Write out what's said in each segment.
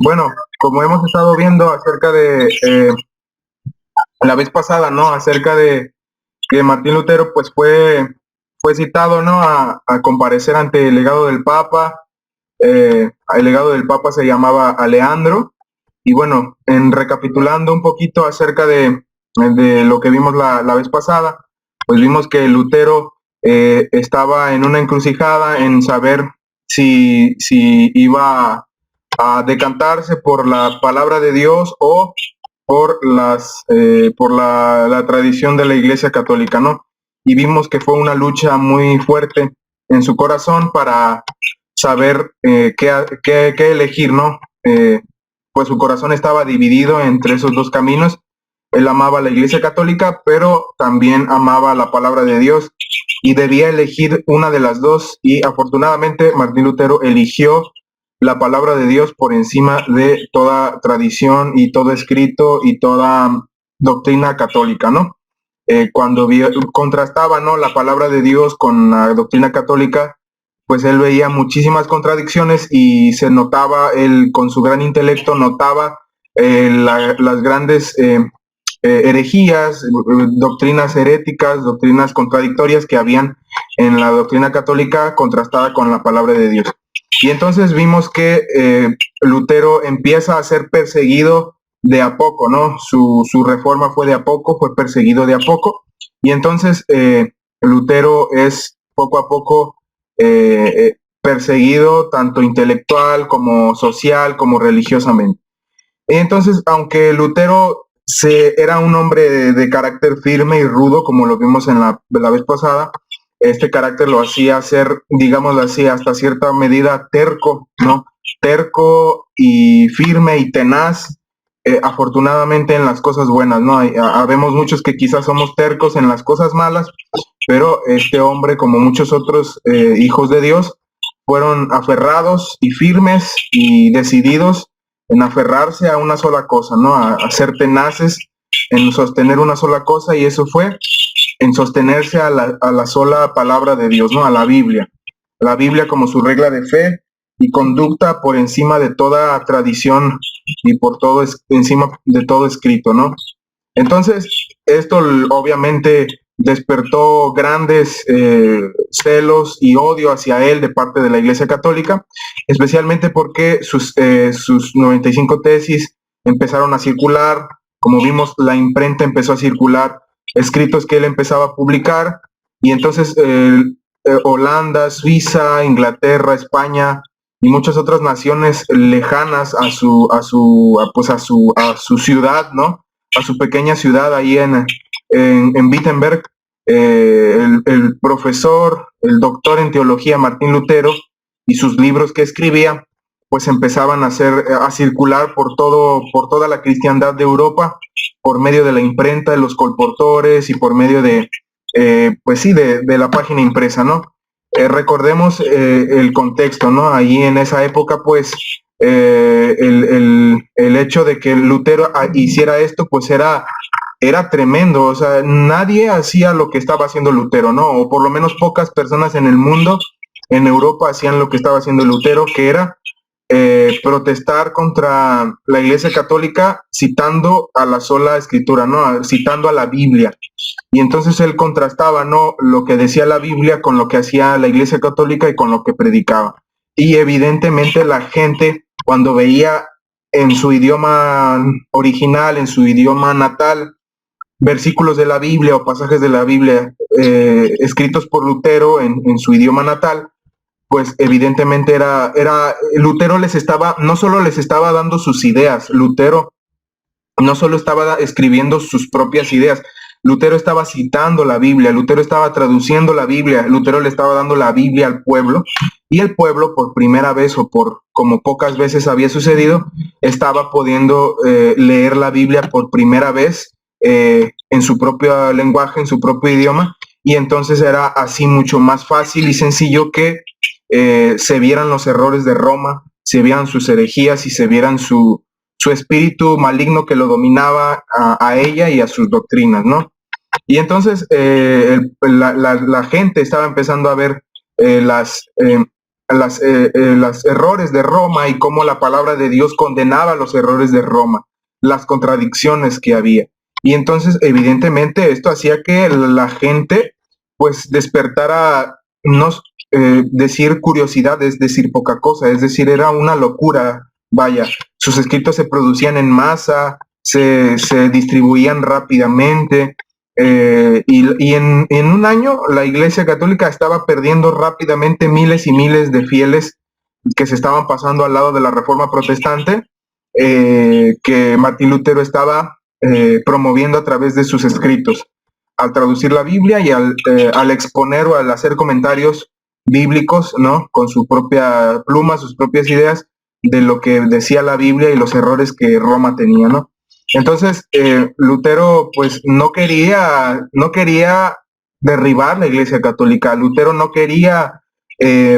Bueno, como hemos estado viendo acerca de la vez pasada, ¿no? Acerca de que Martín Lutero, pues fue citado, ¿no? A comparecer ante el legado del Papa. El legado del Papa se llamaba Aleandro. Y bueno, en recapitulando un poquito acerca de lo que vimos la vez pasada, pues vimos que Lutero estaba en una encrucijada en saber si iba a decantarse por la palabra de Dios o por la tradición de la Iglesia Católica, ¿no? Y vimos que fue una lucha muy fuerte en su corazón para saber qué elegir, ¿no? Pues su corazón estaba dividido entre esos dos caminos. Él amaba la Iglesia Católica, pero también amaba la palabra de Dios y debía elegir una de las dos, y afortunadamente Martín Lutero eligió la palabra de Dios por encima de toda tradición y todo escrito y toda doctrina católica, ¿no? Cuando contrastaba, ¿no?, la palabra de Dios con la doctrina católica, pues él veía muchísimas contradicciones y se notaba, él con su gran intelecto notaba las grandes herejías, doctrinas heréticas, doctrinas contradictorias que habían en la doctrina católica contrastada con la palabra de Dios. Y entonces vimos que Lutero empieza a ser perseguido de a poco, ¿no? Su reforma fue de a poco, fue perseguido de a poco, y entonces Lutero es poco a poco perseguido tanto intelectual como social como religiosamente. Y entonces, aunque Lutero era un hombre de carácter firme y rudo, como lo vimos en la vez pasada, este carácter lo hacía ser, digámoslo así, hasta cierta medida terco, ¿no? Terco y firme y tenaz, afortunadamente en las cosas buenas, ¿no? Habemos muchos que quizás somos tercos en las cosas malas, pero este hombre, como muchos otros hijos de Dios, fueron aferrados y firmes y decididos en aferrarse a una sola cosa, ¿no? A ser tenaces en sostener una sola cosa, y eso fue en sostenerse a la sola palabra de Dios, ¿no? A la Biblia. La Biblia como su regla de fe y conducta por encima de toda tradición y encima de todo escrito, ¿no? Entonces, esto obviamente despertó grandes celos y odio hacia él de parte de la Iglesia Católica, especialmente porque sus 95 tesis empezaron a circular. Como vimos, la imprenta empezó a circular escritos que él empezaba a publicar, y entonces Holanda, Suiza, Inglaterra, España y muchas otras naciones lejanas a su ciudad, ¿no? A su pequeña ciudad ahí en Wittenberg, el profesor, el doctor en teología Martín Lutero y sus libros que escribía, pues empezaban a circular por toda la cristiandad de Europa, por medio de la imprenta, de los colportores y por medio pues sí, de la página impresa, ¿no? Recordemos el contexto, ¿no? Allí en esa época, pues, el hecho de que Lutero hiciera esto, pues era tremendo. O sea, nadie hacía lo que estaba haciendo Lutero, ¿no? O por lo menos pocas personas en el mundo, en Europa, hacían lo que estaba haciendo Lutero, que era protestar contra la Iglesia Católica citando a la sola escritura, ¿no? Citando a la Biblia. Y entonces él contrastaba, ¿no?, lo que decía la Biblia con lo que hacía la Iglesia Católica y con lo que predicaba. Y evidentemente la gente, cuando veía en su idioma original, en su idioma natal, versículos de la Biblia o pasajes de la Biblia escritos por Lutero en su idioma natal, pues evidentemente Lutero no solo les estaba dando sus ideas, Lutero no solo estaba escribiendo sus propias ideas, Lutero estaba citando la Biblia, Lutero estaba traduciendo la Biblia, Lutero le estaba dando la Biblia al pueblo, y el pueblo por primera vez, o por como pocas veces había sucedido, estaba pudiendo leer la Biblia por primera vez en su propio lenguaje, en su propio idioma, y entonces era así mucho más fácil y sencillo que se vieran los errores de Roma, se vieran sus herejías y se vieran su espíritu maligno que lo dominaba a ella y a sus doctrinas, ¿no? Y entonces la gente estaba empezando a ver las los errores de Roma y cómo la palabra de Dios condenaba los errores de Roma, las contradicciones que había. Y entonces, evidentemente, esto hacía que la gente, pues, despertara, no decir curiosidad, es decir poca cosa, es decir, era una locura, vaya, sus escritos se producían en masa, se distribuían rápidamente, y en un año la Iglesia Católica estaba perdiendo rápidamente miles y miles de fieles que se estaban pasando al lado de la Reforma Protestante, que Martín Lutero estaba promoviendo a través de sus escritos, al traducir la Biblia y al exponer o al hacer comentarios bíblicos, ¿no? Con su propia pluma, sus propias ideas de lo que decía la Biblia y los errores que Roma tenía, ¿no? Entonces, Lutero, pues, no quería derribar la Iglesia Católica. Lutero no quería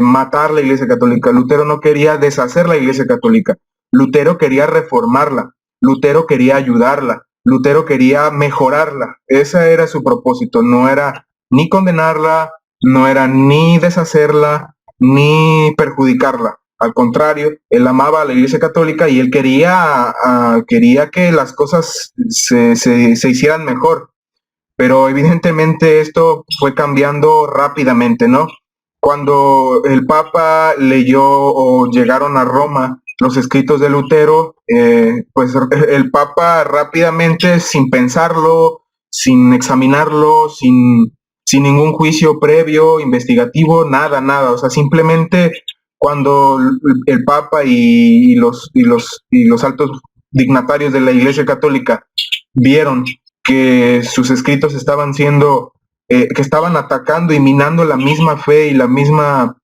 matar la Iglesia Católica. Lutero no quería deshacer la Iglesia Católica. Lutero quería reformarla. Lutero quería ayudarla. Lutero quería mejorarla. Ese era su propósito. No era ni condenarla, no era ni deshacerla, ni perjudicarla. Al contrario, él amaba a la Iglesia Católica y él quería que las cosas se hicieran mejor. Pero evidentemente esto fue cambiando rápidamente, ¿no? Cuando el Papa leyó o llegaron a Roma los escritos de Lutero, pues el Papa rápidamente, sin pensarlo, sin examinarlo, sin ningún juicio previo, investigativo, nada. O sea, simplemente cuando el Papa y los altos dignatarios de la Iglesia Católica vieron que sus escritos estaban siendo, que estaban atacando y minando la misma fe y las mismas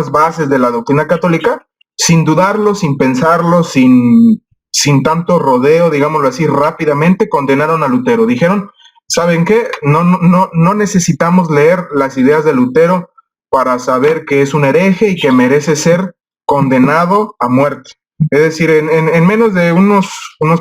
bases de la doctrina católica, sin dudarlo, sin pensarlo, sin tanto rodeo, digámoslo así, rápidamente condenaron a Lutero. Dijeron, ¿saben qué? No necesitamos leer las ideas de Lutero para saber que es un hereje y que merece ser condenado a muerte. Es decir, en menos de unos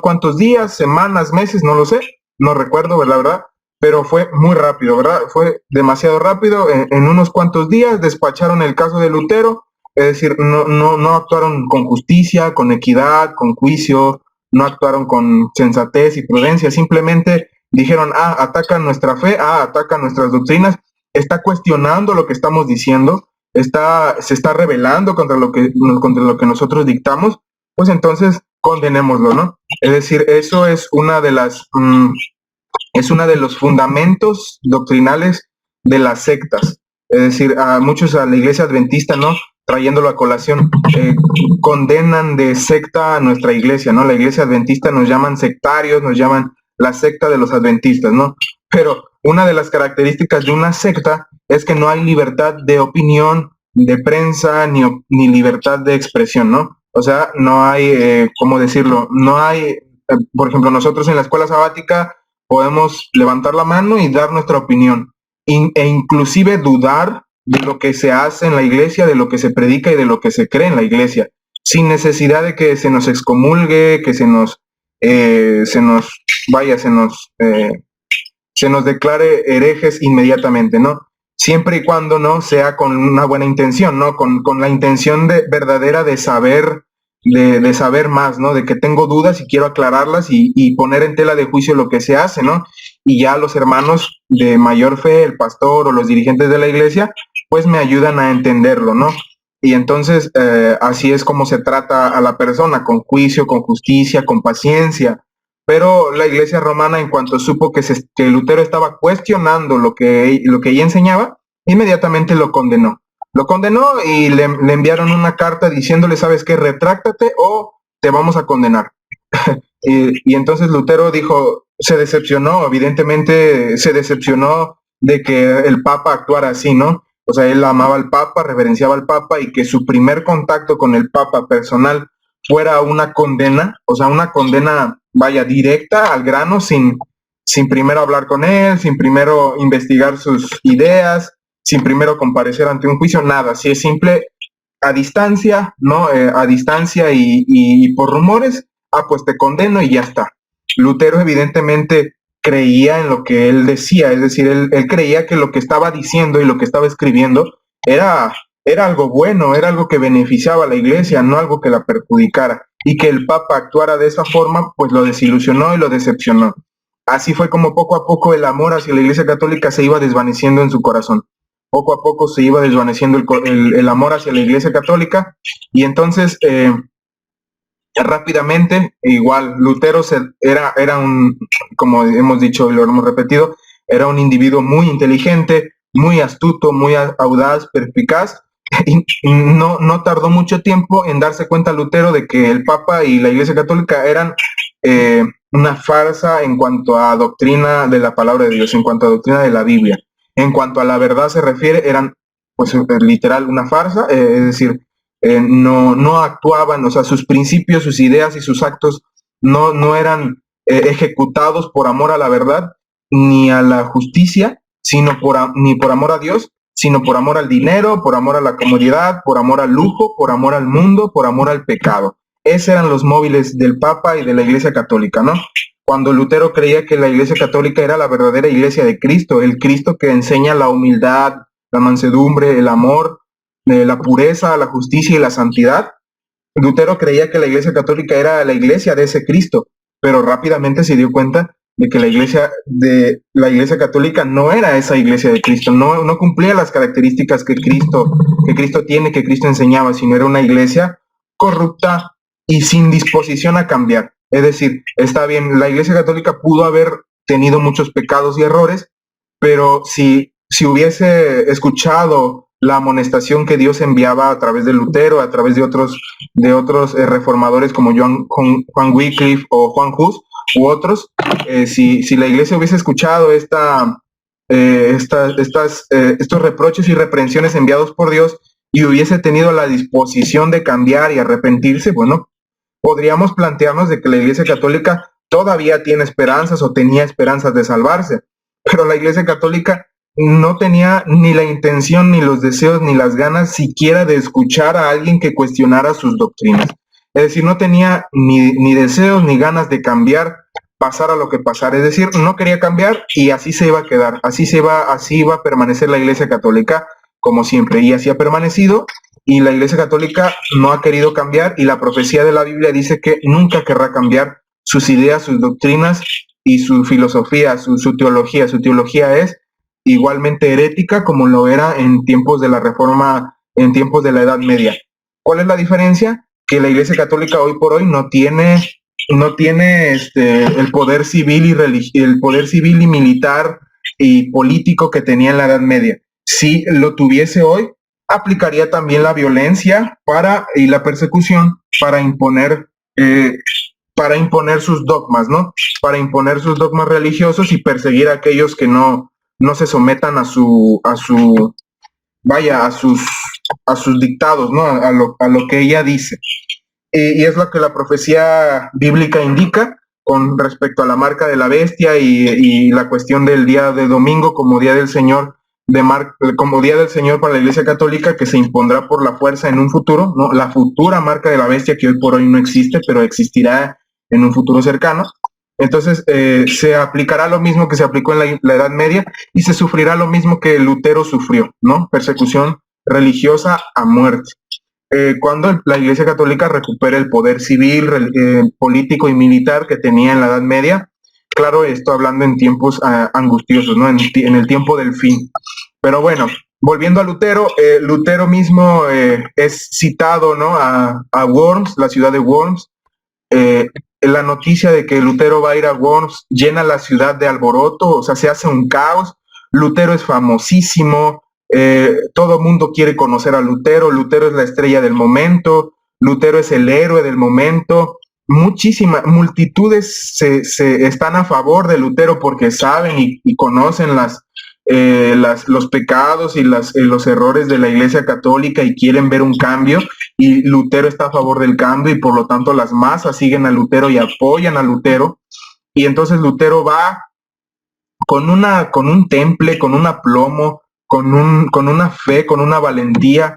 cuantos días, semanas, meses, no lo sé, no recuerdo, la verdad, pero fue muy rápido, ¿verdad? Fue demasiado rápido. En unos cuantos días despacharon el caso de Lutero, es decir, no actuaron con justicia, con equidad, con juicio, no actuaron con sensatez y prudencia, simplemente dijeron, atacan nuestra fe, atacan nuestras doctrinas, está cuestionando lo que estamos diciendo, se está rebelando contra lo que nosotros dictamos, pues entonces condenémoslo, ¿no? Es decir, eso es una de los fundamentos doctrinales de las sectas. Es decir, a muchos, a la Iglesia Adventista, ¿no? Trayéndolo a colación, condenan de secta a nuestra iglesia, ¿no? La Iglesia Adventista nos llaman sectarios, nos llaman la secta de los adventistas, ¿no? Pero una de las características de una secta es que no hay libertad de opinión, de prensa, ni libertad de expresión, ¿no? O sea, no hay, ¿cómo decirlo? No hay, por ejemplo, nosotros en la escuela sabática podemos levantar la mano y dar nuestra opinión, e inclusive dudar de lo que se hace en la iglesia, de lo que se predica y de lo que se cree en la iglesia, sin necesidad de que se nos excomulgue, que se nos declare herejes inmediatamente, ¿no? Siempre y cuando no sea con una buena intención, ¿no? Con la intención verdadera de saber, de saber más, ¿no? De que tengo dudas y quiero aclararlas y poner en tela de juicio lo que se hace, ¿no? Y ya los hermanos de mayor fe, el pastor o los dirigentes de la iglesia, pues me ayudan a entenderlo, ¿no? Y entonces así es como se trata a la persona, con juicio, con justicia, con paciencia. Pero la iglesia romana, en cuanto supo que Lutero estaba cuestionando lo que ella enseñaba, inmediatamente lo condenó. Lo condenó y le enviaron una carta diciéndole, ¿sabes qué? Retráctate o te vamos a condenar. y entonces Lutero dijo, se decepcionó, evidentemente se decepcionó de que el Papa actuara así, ¿no? O sea, él amaba al Papa, reverenciaba al Papa, y que su primer contacto con el Papa personal fuera una condena, o sea, una condena, vaya, directa al grano, sin primero hablar con él, sin primero investigar sus ideas, sin primero comparecer ante un juicio, nada, así es simple, a distancia, ¿no? A distancia y por rumores, pues te condeno y ya está. Lutero evidentemente creía en lo que él decía, es decir, él creía que lo que estaba diciendo y lo que estaba escribiendo era era algo bueno, era algo que beneficiaba a la iglesia, no algo que la perjudicara. Y que el Papa actuara de esa forma, pues lo desilusionó y lo decepcionó. Así fue como poco a poco el amor hacia la Iglesia Católica se iba desvaneciendo en su corazón. Poco a poco se iba desvaneciendo el amor hacia la Iglesia Católica y entonces rápidamente, igual, Lutero era un, como hemos dicho y lo hemos repetido, era un individuo muy inteligente, muy astuto, muy audaz, perspicaz, y no tardó mucho tiempo en darse cuenta Lutero de que el Papa y la Iglesia Católica eran una farsa en cuanto a doctrina de la palabra de Dios, en cuanto a doctrina de la Biblia. En cuanto a la verdad se refiere, eran pues literal una farsa, es decir, no actuaban, o sea, sus principios, sus ideas y sus actos no eran ejecutados por amor a la verdad ni a la justicia, ni por amor a Dios, sino por amor al dinero, por amor a la comodidad, por amor al lujo, por amor al mundo, por amor al pecado. Esos eran los móviles del Papa y de la Iglesia Católica, ¿no? Cuando Lutero creía que la Iglesia Católica era la verdadera Iglesia de Cristo, el Cristo que enseña la humildad, la mansedumbre, el amor, la pureza, la justicia y la santidad. Lutero creía que la Iglesia Católica era la iglesia de ese Cristo, pero rápidamente se dio cuenta de que la iglesia católica no era esa iglesia de Cristo, no cumplía las características que Cristo tiene, que Cristo enseñaba, sino era una iglesia corrupta y sin disposición a cambiar. Es decir, está bien, la iglesia católica pudo haber tenido muchos pecados y errores, pero si hubiese escuchado la amonestación que Dios enviaba a través de Lutero, a través de otros reformadores como Juan Wycliffe o Juan Hus u otros, si la iglesia hubiese escuchado estos reproches y reprensiones enviados por Dios y hubiese tenido la disposición de cambiar y arrepentirse, bueno, podríamos plantearnos de que la Iglesia Católica todavía tiene esperanzas o tenía esperanzas de salvarse, pero la Iglesia Católica no tenía ni la intención, ni los deseos, ni las ganas siquiera de escuchar a alguien que cuestionara sus doctrinas. Es decir, no tenía ni deseos ni ganas de cambiar, pasara lo que pasara. Es decir, no quería cambiar y así se iba a quedar, así iba a permanecer la Iglesia Católica como siempre, y así ha permanecido, y la Iglesia Católica no ha querido cambiar, y la profecía de la Biblia dice que nunca querrá cambiar sus ideas, sus doctrinas y su filosofía, su teología. Su teología es igualmente herética como lo era en tiempos de la Reforma, en tiempos de la Edad Media. ¿Cuál es la diferencia? Que la Iglesia Católica hoy por hoy no tiene el poder civil el poder civil y militar y político que tenía en la Edad Media. Si lo tuviese hoy, aplicaría también la violencia y la persecución para imponer sus dogmas, ¿no? Para imponer sus dogmas religiosos y perseguir a aquellos que no se sometan a sus dictados, ¿no? A lo que ella dice. Y es lo que la profecía bíblica indica con respecto a la marca de la bestia y la cuestión del día de domingo como día del Señor como día del Señor para la Iglesia Católica, que se impondrá por la fuerza en un futuro, ¿no? La futura marca de la bestia, que hoy por hoy no existe, pero existirá en un futuro cercano. Entonces se aplicará lo mismo que se aplicó en la Edad Media y se sufrirá lo mismo que Lutero sufrió, ¿no? Persecución religiosa a muerte. Cuando la Iglesia Católica recupere el poder civil, político y militar que tenía en la Edad Media, claro, esto hablando en tiempos angustiosos, ¿no? En el tiempo del fin. Pero bueno, volviendo a Lutero, Lutero mismo es citado, ¿no? A Worms, la ciudad de Worms. La noticia de que Lutero va a ir a Worms llena la ciudad de alboroto, o sea, se hace un caos. Lutero es famosísimo, todo mundo quiere conocer a Lutero. Lutero es la estrella del momento, Lutero es el héroe del momento. Multitudes se están a favor de Lutero porque saben y conocen los pecados y los errores de la Iglesia Católica y quieren ver un cambio, y Lutero está a favor del cambio y por lo tanto las masas siguen a Lutero y apoyan a Lutero, y entonces Lutero va con un temple, con un aplomo, con una fe, con una valentía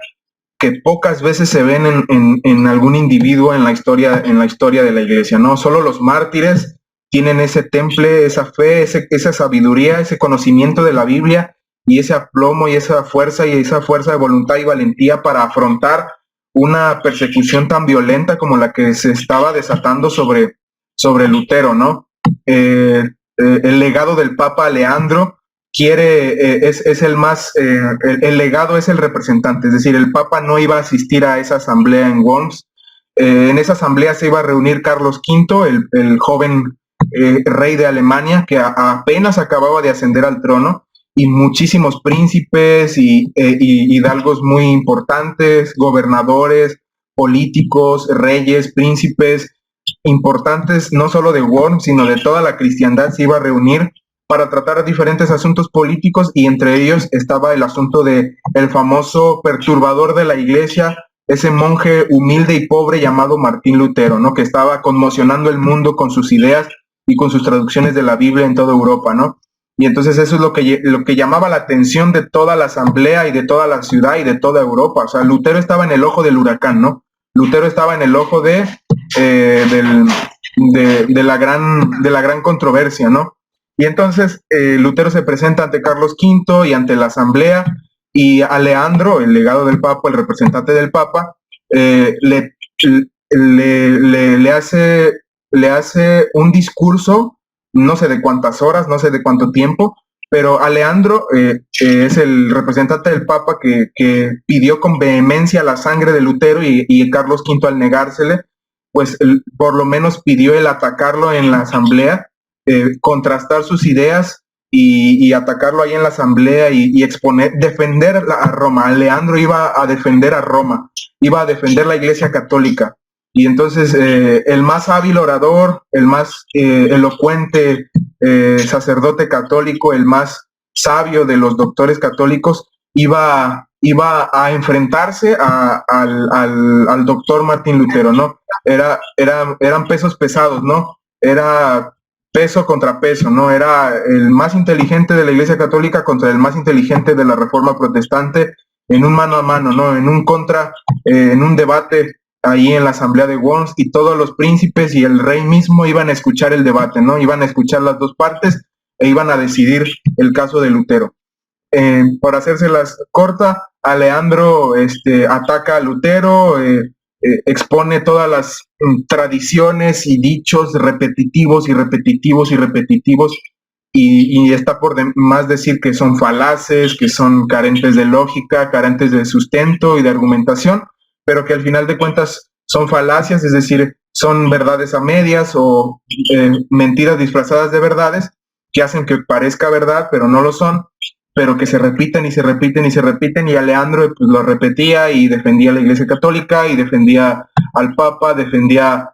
que pocas veces se ven en algún individuo en la historia de la Iglesia, ¿no? Solo los mártires tienen ese temple, esa fe, esa sabiduría, ese conocimiento de la Biblia y ese aplomo y esa fuerza de voluntad y valentía para afrontar una persecución tan violenta como la que se estaba desatando sobre Lutero, ¿no? El legado del Papa Leandro es el más, el legado es el representante, es decir, el Papa no iba a asistir a esa asamblea en Worms. En esa asamblea se iba a reunir Carlos V, el joven rey de Alemania, que apenas acababa de ascender al trono, y muchísimos príncipes y hidalgos muy importantes, gobernadores, políticos, reyes, príncipes importantes, no solo de Worms, sino de toda la cristiandad, se iba a reunir para tratar diferentes asuntos políticos, y entre ellos estaba el asunto de el famoso perturbador de la iglesia, ese monje humilde y pobre llamado Martín Lutero, ¿no? Que estaba conmocionando el mundo con sus ideas y con sus traducciones de la Biblia en toda Europa, ¿no? Y entonces eso es lo que llamaba la atención de toda la asamblea y de toda la ciudad y de toda Europa. O sea, Lutero estaba en el ojo del huracán, ¿no? Lutero estaba en el ojo de la gran controversia, ¿no? Y entonces Lutero se presenta ante Carlos V y ante la asamblea, y a Leandro, el legado del Papa, el representante del Papa, le hace un discurso, no sé de cuántas horas, no sé de cuánto tiempo, pero a Leandro, que es el representante del Papa que pidió con vehemencia la sangre de Lutero, y Carlos V, al negársele, pues por lo menos pidió el atacarlo en la asamblea, contrastar sus ideas y atacarlo ahí en la asamblea y defender a Roma. Leandro iba a defender a Roma, iba a defender la Iglesia Católica. Y entonces el más hábil orador, el más elocuente sacerdote católico, el más sabio de los doctores católicos, iba a enfrentarse al doctor Martín Lutero, ¿no? Eran pesos pesados, ¿no? Era peso contra peso, ¿no? Era el más inteligente de la Iglesia Católica contra el más inteligente de la Reforma Protestante, en un mano a mano, ¿no? En un debate ahí en la asamblea de Worms, y todos los príncipes y el rey mismo iban a escuchar el debate, ¿no? Iban a escuchar las dos partes e iban a decidir el caso de Lutero. Por hacérselas corta, Alejandro ataca a Lutero, expone todas las tradiciones y dichos repetitivos y repetitivos y repetitivos, y está por demás decir que son falaces, que son carentes de lógica, carentes de sustento y de argumentación, pero que al final de cuentas son falacias, es decir, son verdades a medias o mentiras disfrazadas de verdades que hacen que parezca verdad, pero no lo son, pero que se repiten y se repiten y se repiten, y Alejandro pues lo repetía y defendía a la Iglesia Católica y defendía al Papa, defendía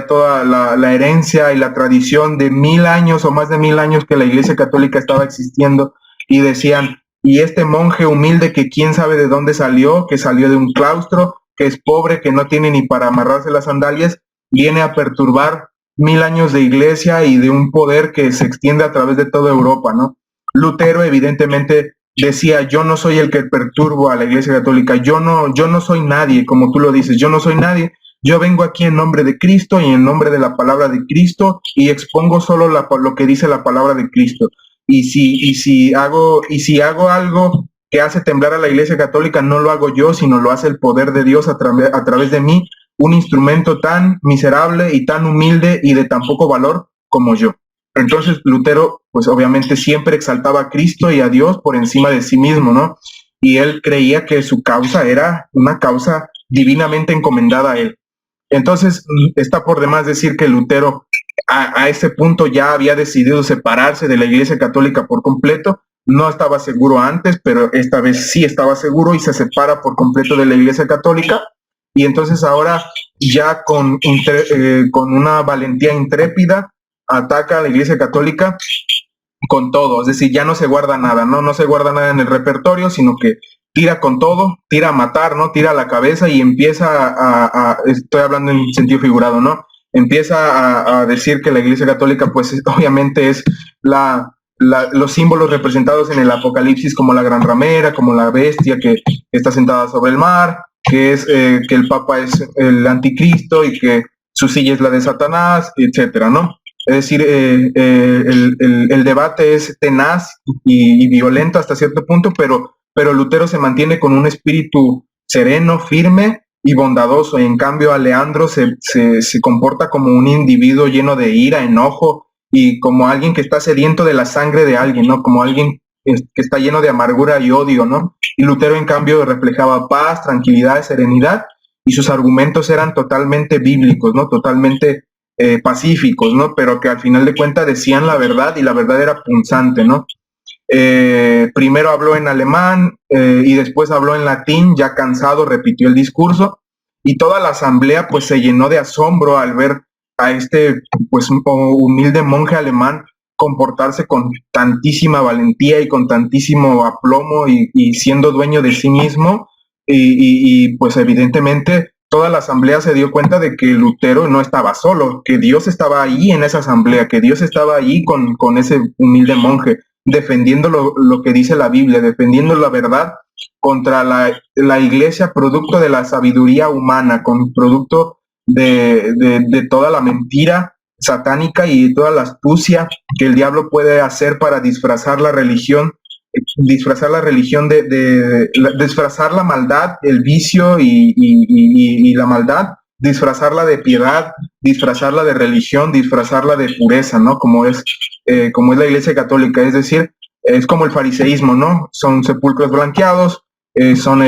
toda la herencia y la tradición de 1000 años o más de 1000 años que la Iglesia Católica estaba existiendo, y decían, y este monje humilde que quién sabe de dónde salió, que salió de un claustro, que es pobre, que no tiene ni para amarrarse las sandalias, viene a perturbar 1000 años de iglesia y de un poder que se extiende a través de toda Europa, ¿no? Lutero evidentemente decía, yo no soy el que perturbo a la Iglesia Católica, yo no soy nadie, como tú lo dices, yo no soy nadie, yo vengo aquí en nombre de Cristo y en nombre de la palabra de Cristo, y expongo solo lo que dice la palabra de Cristo. Y si hago algo que hace temblar a la Iglesia Católica, no lo hago yo, sino lo hace el poder de Dios a través de mí, un instrumento tan miserable y tan humilde y de tan poco valor como yo. Entonces Lutero, pues obviamente siempre exaltaba a Cristo y a Dios por encima de sí mismo, ¿no? Y él creía que su causa era una causa divinamente encomendada a él. Entonces está por demás decir que Lutero a ese punto ya había decidido separarse de la Iglesia Católica por completo. No estaba seguro antes, pero esta vez sí estaba seguro y se separa por completo de la Iglesia Católica. Y entonces ahora ya con una valentía intrépida ataca a la Iglesia Católica con todo, es decir, ya no se guarda nada, no se guarda nada en el repertorio, sino que tira con todo, tira a matar, ¿no? Tira a la cabeza y empieza estoy hablando en sentido figurado, ¿no? Empieza a decir que la Iglesia Católica, pues obviamente es los símbolos representados en el Apocalipsis, como la gran ramera, como la bestia que está sentada sobre el mar, que es que el Papa es el anticristo y que su silla es la de Satanás, etcétera, ¿no? Es decir, el debate es tenaz y violento hasta cierto punto, pero Lutero se mantiene con un espíritu sereno, firme y bondadoso. En cambio, Aleandro se comporta como un individuo lleno de ira, enojo y como alguien que está sediento de la sangre de alguien, ¿no? Como alguien que está lleno de amargura y odio, ¿no? Y Lutero, en cambio, reflejaba paz, tranquilidad, serenidad, y sus argumentos eran totalmente bíblicos, ¿no? Totalmente pacíficos, ¿no? Pero que al final de cuentas decían la verdad y la verdad era punzante, ¿no? Primero habló en alemán y después habló en latín, ya cansado repitió el discurso y toda la asamblea pues se llenó de asombro al ver a este pues humilde monje alemán comportarse con tantísima valentía y con tantísimo aplomo y siendo dueño de sí mismo y pues evidentemente toda la asamblea se dio cuenta de que Lutero no estaba solo, que Dios estaba ahí en esa asamblea, que Dios estaba ahí con ese humilde monje defendiendo lo que dice la Biblia, defendiendo la verdad contra la iglesia, producto de la sabiduría humana, con producto de toda la mentira satánica y toda la astucia que el diablo puede hacer para disfrazar la religión, disfrazar la maldad, el vicio y la maldad, disfrazarla de piedad, disfrazarla de religión, disfrazarla de pureza, ¿no? Como es la Iglesia Católica, es decir, es como el fariseísmo, ¿no? Son sepulcros blanqueados, son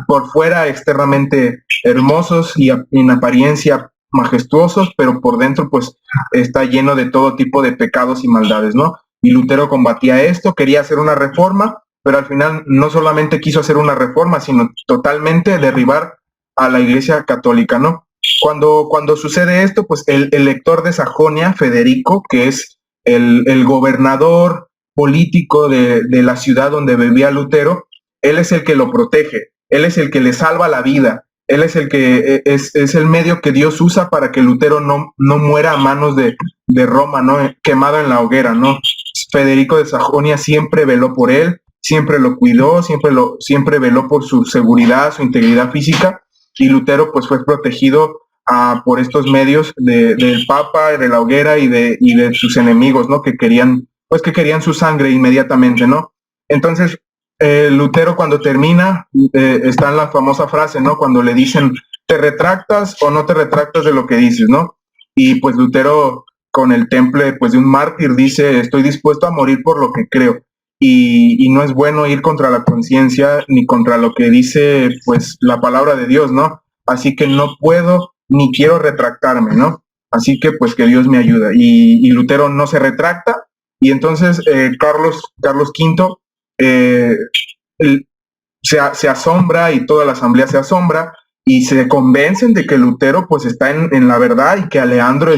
por fuera externamente hermosos y en apariencia majestuosos, pero por dentro pues está lleno de todo tipo de pecados y maldades, ¿no? Y Lutero combatía esto, quería hacer una reforma, pero al final no solamente quiso hacer una reforma, sino totalmente derribar a la Iglesia Católica, ¿no? Cuando sucede esto, pues el elector de Sajonia, Federico, que es el gobernador político de la ciudad donde vivía Lutero, él es el que lo protege, él es el que le salva la vida, él es el que es el medio que Dios usa para que Lutero no muera a manos de Roma, ¿no? Quemado en la hoguera, ¿no? Federico de Sajonia siempre veló por él, siempre lo cuidó, siempre veló por su seguridad, su integridad física, y Lutero pues fue protegido por estos medios del Papa, de la hoguera y de sus enemigos, ¿no? Que querían su sangre inmediatamente, ¿no? Entonces, Lutero cuando termina, está en la famosa frase, ¿no? Cuando le dicen, ¿te retractas o no te retractas de lo que dices, ¿no? Y pues Lutero, con el temple pues de un mártir, dice, estoy dispuesto a morir por lo que creo. Y no es bueno ir contra la conciencia ni contra lo que dice pues la palabra de Dios, ¿no? Así que no puedo ni quiero retractarme, ¿no? Así que pues que Dios me ayuda. Y Lutero no se retracta y entonces Carlos V se asombra y toda la asamblea se asombra y se convencen de que Lutero pues está en la verdad y que Aleandro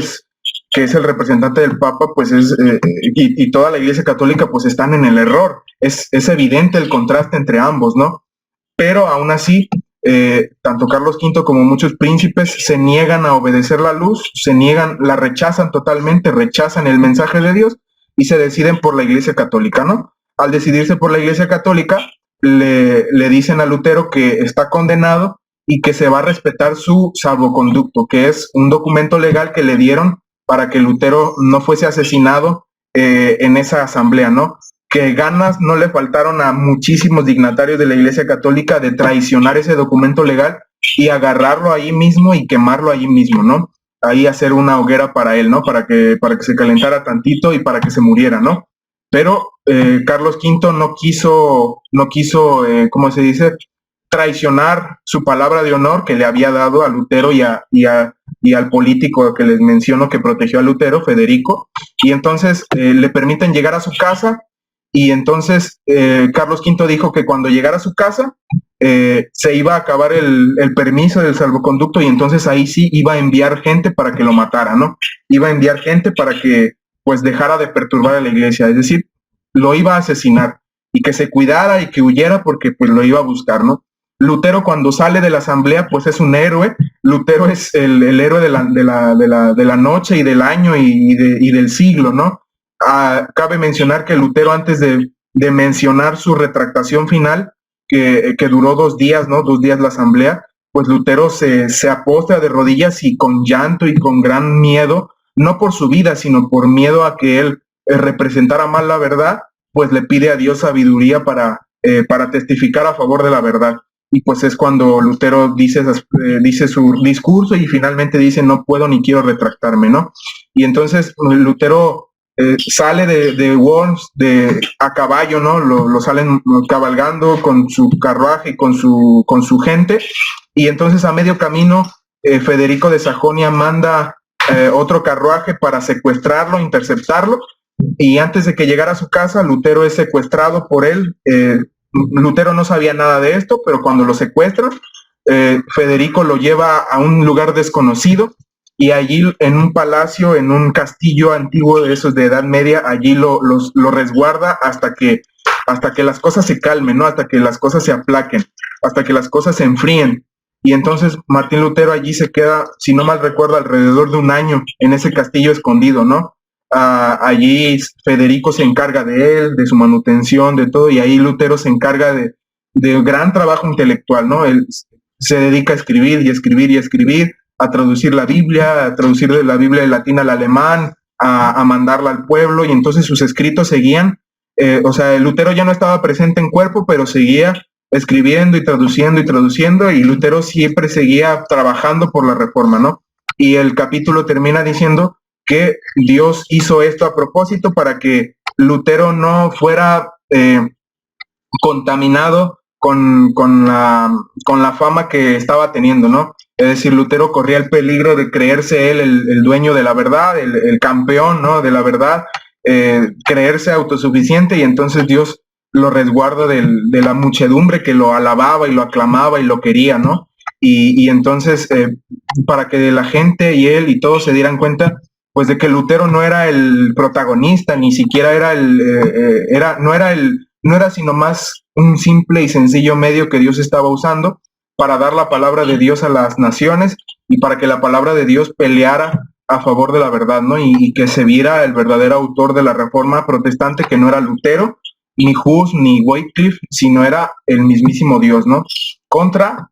que es el representante del Papa, pues y toda la Iglesia Católica pues están en el error. Es evidente el contraste entre ambos, ¿no? Pero aún así, tanto Carlos V como muchos príncipes se niegan a obedecer la luz, la rechazan totalmente, rechazan el mensaje de Dios y se deciden por la Iglesia Católica, ¿no? Al decidirse por la Iglesia Católica, le dicen a Lutero que está condenado y que se va a respetar su salvoconducto, que es un documento legal que le dieron para que Lutero no fuese asesinado en esa asamblea, ¿no? Que ganas no le faltaron a muchísimos dignatarios de la Iglesia Católica de traicionar ese documento legal y agarrarlo ahí mismo y quemarlo ahí mismo, ¿no? Ahí hacer una hoguera para él, ¿no? Para que se calentara tantito y para que se muriera, ¿no? Pero Carlos V no quiso, ¿cómo se dice? Traicionar su palabra de honor que le había dado a Lutero y al político que les menciono que protegió a Lutero, Federico, y entonces le permiten llegar a su casa y entonces Carlos V dijo que cuando llegara a su casa se iba a acabar el permiso del salvoconducto y entonces ahí sí iba a enviar gente para que lo matara, ¿no? Iba a enviar gente para que pues dejara de perturbar a la iglesia, es decir, lo iba a asesinar y que se cuidara y que huyera porque pues lo iba a buscar, ¿no? Lutero cuando sale de la asamblea pues es un héroe, Lutero es el héroe de la noche y del año y del siglo, ¿no? Cabe mencionar que Lutero antes de mencionar su retractación final, que duró 2 días, ¿no? 2 días la asamblea, pues Lutero se apostra de rodillas y con llanto y con gran miedo no por su vida, sino por miedo a que él representara mal la verdad, pues le pide a Dios sabiduría para testificar a favor de la verdad. Y pues es cuando Lutero dice su discurso y finalmente dice, no puedo ni quiero retractarme, ¿no? Y entonces Lutero sale de Worms a caballo, ¿no? Lo salen cabalgando con su carruaje y con su gente, y entonces a medio camino Federico de Sajonia manda otro carruaje para secuestrarlo, interceptarlo, y antes de que llegara a su casa, Lutero es secuestrado por él. Lutero no sabía nada de esto, pero cuando lo secuestran, Federico lo lleva a un lugar desconocido, y allí en un palacio, en un castillo antiguo de esos de Edad Media, allí lo resguarda hasta que las cosas se calmen, ¿no? Hasta que las cosas se aplaquen, hasta que las cosas se enfríen. Y entonces Martín Lutero allí se queda, si no mal recuerdo, alrededor de un año en ese castillo escondido, ¿no? Allí Federico se encarga de él, de su manutención, de todo, y ahí Lutero se encarga de gran trabajo intelectual, ¿no? Él se dedica a escribir y escribir y escribir, a traducir la Biblia, a traducir de la Biblia del latín al alemán, a mandarla al pueblo, y entonces sus escritos seguían, o sea, Lutero ya no estaba presente en cuerpo, pero seguía escribiendo y traduciendo, y Lutero siempre seguía trabajando por la reforma, ¿no? Y el capítulo termina diciendo que Dios hizo esto a propósito para que Lutero no fuera contaminado con la fama que estaba teniendo, ¿no? Es decir, Lutero corría el peligro de creerse él el dueño de la verdad, el campeón, ¿no? De la verdad, creerse autosuficiente, y entonces Dios lo resguarda de la muchedumbre que lo alababa y lo aclamaba y lo quería, ¿no? Y entonces, para que la gente y él y todos se dieran cuenta, pues de que Lutero no era el protagonista, ni siquiera no era sino más un simple y sencillo medio que Dios estaba usando para dar la palabra de Dios a las naciones, y para que la palabra de Dios peleara a favor de la verdad, ¿no? Y que se viera el verdadero autor de la reforma protestante, que no era Lutero, ni Hus, ni Wycliffe, sino era el mismísimo Dios, ¿no? Contra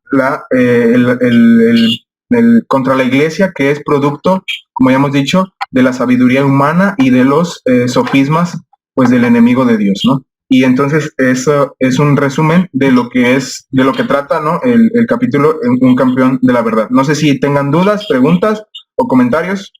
contra la iglesia, que es producto, como ya hemos dicho, de la sabiduría humana y de los sofismas, pues, del enemigo de Dios, ¿no? Y entonces eso es un resumen de lo que trata, ¿no? El capítulo Un campeón de la verdad. No sé si tengan dudas, preguntas o comentarios.